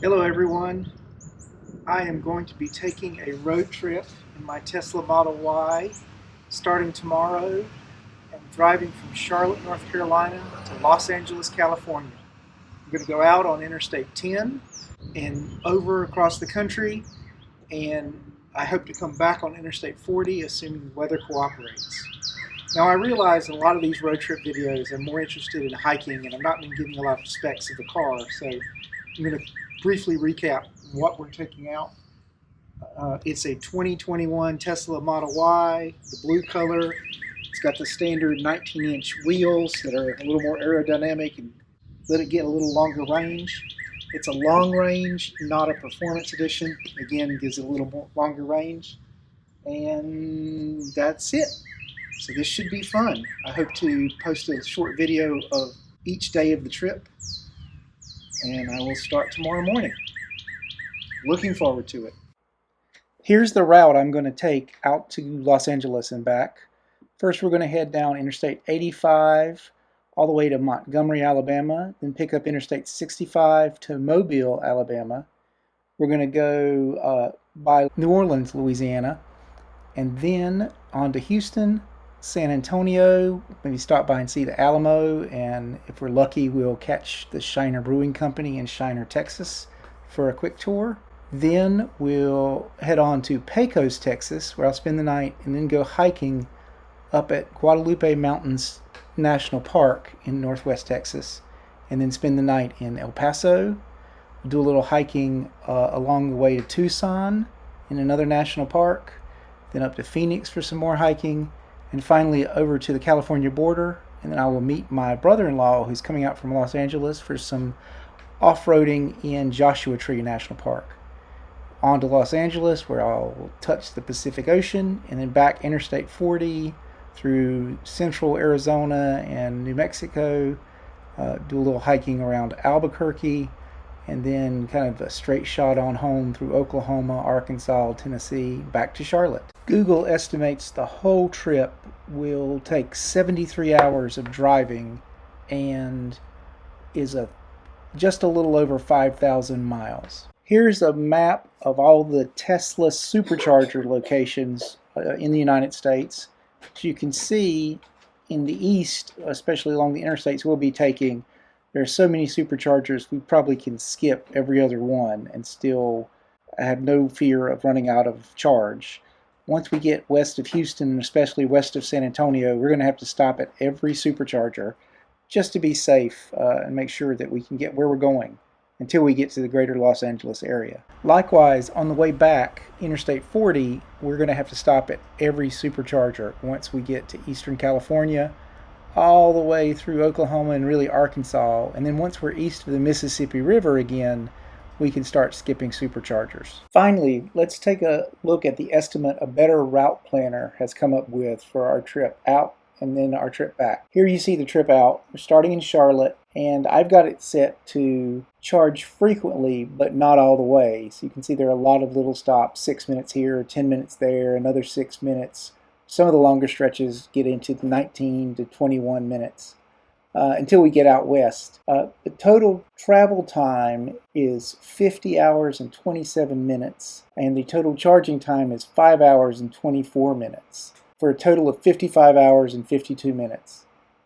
Hello everyone. I am going to be taking a road trip in my Tesla Model Y starting tomorrow and driving from Charlotte, North Carolina to Los Angeles, California. I'm going to go out on Interstate 10 and over across the country, and I hope to come back on Interstate 40 assuming the weather cooperates. Now I realize in a lot of these road trip videos I'm more interested in hiking and I've not been giving a lot of specs of the car, so I'm going to briefly recap what we're taking out. It's a 2021 Tesla Model Y, the blue color. It's got the standard 19-inch wheels that are a little more aerodynamic and let it get a little longer range. It's a long range, not a performance edition. Again, gives it a little more longer range. And that's it. So this should be fun. I hope to post a short video of each day of the trip, and I will start tomorrow morning. Looking forward to it. Here's the route I'm going to take out to Los Angeles and back. First, we're going to head down Interstate 85 all the way to Montgomery, Alabama, then pick up Interstate 65 to Mobile, Alabama. We're going to go by New Orleans, Louisiana, and then on to Houston, San Antonio, maybe stop by and see the Alamo, and if we're lucky, we'll catch the Shiner Brewing Company in Shiner, Texas for a quick tour. Then we'll head on to Pecos, Texas, where I'll spend the night and then go hiking up at Guadalupe Mountains National Park in northwest Texas, and then spend the night in El Paso. We'll do a little hiking along the way to Tucson in another national park, then up to Phoenix for some more hiking, and finally over to the California border, and then I will meet my brother-in-law who's coming out from Los Angeles for some off-roading in Joshua Tree National Park. On to Los Angeles, where I'll touch the Pacific Ocean, and then back Interstate 40 through central Arizona and New Mexico, do a little hiking around Albuquerque, and then kind of a straight shot on home through Oklahoma, Arkansas, Tennessee, back to Charlotte. Google estimates the whole trip will take 73 hours of driving and is just a little over 5,000 miles. Here's a map of all the Tesla supercharger locations in the United States. As you can see, in the east, especially along the interstates we'll be taking, there are so many superchargers we probably can skip every other one and still have no fear of running out of charge. Once we get west of Houston, and especially west of San Antonio, we're going to have to stop at every supercharger just to be safe and make sure that we can get where we're going until we get to the greater Los Angeles area. Likewise, on the way back, Interstate 40, we're going to have to stop at every supercharger once we get to Eastern California, all the way through Oklahoma and really Arkansas. And then once we're east of the Mississippi River again, we can start skipping superchargers. Finally, let's take a look at the estimate a Better Route Planner has come up with for our trip out and then our trip back. Here you see the trip out. We're starting in Charlotte, and I've got it set to charge frequently, but not all the way. So you can see there are a lot of little stops, 6 minutes here, 10 minutes there, another 6 minutes. Some of the longer stretches get into 19 to 21 minutes until we get out west. The total travel time is 50 hours and 27 minutes, and the total charging time is 5 hours and 24 minutes, for a total of 55 hours and 52 minutes.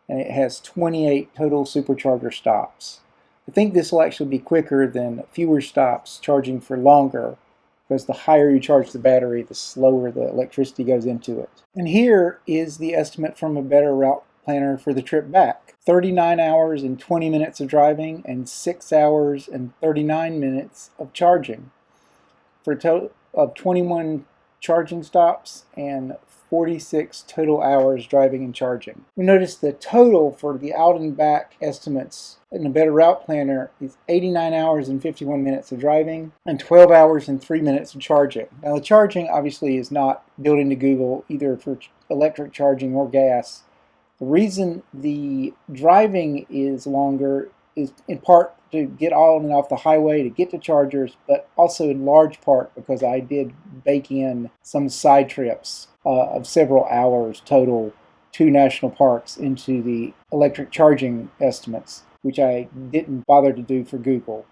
And it has 28 total supercharger stops. I think this will actually be quicker than fewer stops charging for longer, because the higher you charge the battery, the slower the electricity goes into it. And here is the estimate from a Better Route Planner for the trip back. 39 hours and 20 minutes of driving and 6 hours and 39 minutes of charging, for a total of 21 charging stops and 46 total hours driving and charging. We notice the total for the out and back estimates in a Better Route Planner is 89 hours and 51 minutes of driving and 12 hours and 3 minutes of charging. Now the charging obviously is not built into Google either for electric charging or gas. The reason the driving is longer is in part to get on and off the highway to get to chargers, but also in large part because I did bake in some side trips of several hours total to national parks into the electric charging estimates, which I didn't bother to do for Google.